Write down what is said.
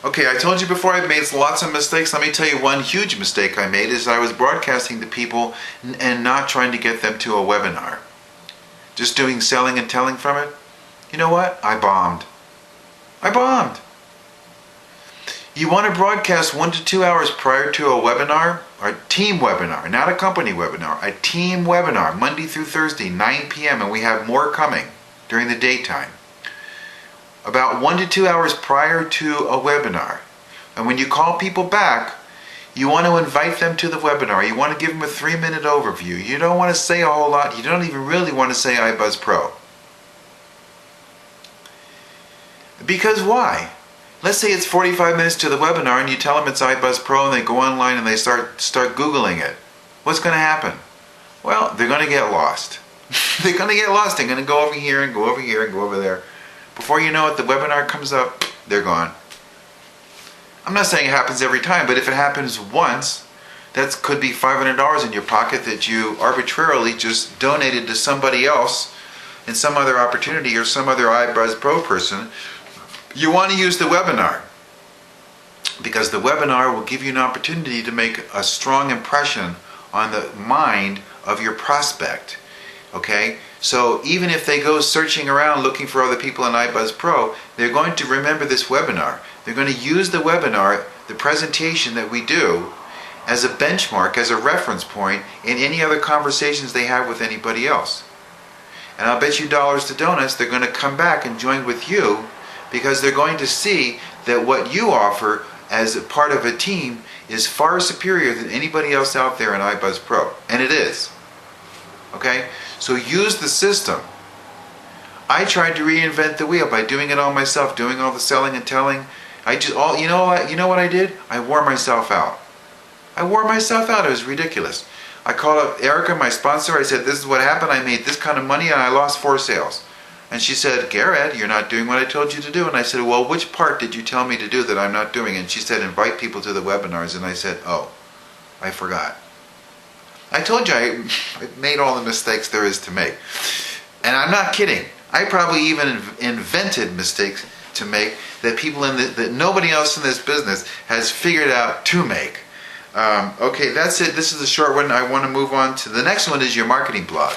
Okay, I told you before I've made lots of mistakes. Let me tell you one huge mistake I made is I was broadcasting to people and not trying to get them to a webinar. Just doing selling and telling from it. You know what? I bombed. I bombed. You want to broadcast 1 to 2 hours prior to a webinar, or a team webinar, not a company webinar, a team webinar, Monday through Thursday, 9 p.m., and we have more coming during the daytime. About 1 to 2 hours prior to a webinar. And when you call people back, you want to invite them to the webinar. You want to give them a 3-minute overview. You don't want to say a whole lot. You don't even really want to say iBuzz Pro. Because why? Let's say it's 45 minutes to the webinar and you tell them it's iBuzz Pro and they go online and they start Googling it. What's going to happen? Well, they're going to get lost. They're going to get lost. They're going to go over here and go over here and go over there. Before you know it, the webinar comes up, they're gone. I'm not saying it happens every time, but if it happens once, that could be $500 in your pocket that you arbitrarily just donated to somebody else in some other opportunity or some other iBuzz Pro person. You want to use the webinar because the webinar will give you an opportunity to make a strong impression on the mind of your prospect. Okay? So even if they go searching around looking for other people in iBuzz Pro, they're going to remember this webinar. They're going to use the webinar, the presentation that we do, as a benchmark, as a reference point in any other conversations they have with anybody else. And I'll bet you dollars to donuts they're going to come back and join with you because they're going to see that what you offer as a part of a team is far superior than anybody else out there in iBuzz Pro. And it is. Okay? So use the system. I tried to reinvent the wheel by doing it all myself, doing all the selling and telling. You know what I did? I wore myself out. I wore myself out. It was ridiculous. I called up Erica, my sponsor. I said, this is what happened. I made this kind of money and I lost 4 sales. And she said, Garrett, you're not doing what I told you to do. And I said, well, which part did you tell me to do that I'm not doing? And she said, invite people to the webinars. And I said, oh, I forgot. I told you I made all the mistakes there is to make. And I'm not kidding. I probably even invented mistakes to make that that nobody else in this business has figured out to make. Okay, that's it. This is a short one. I want to move on to the next one is your marketing blog.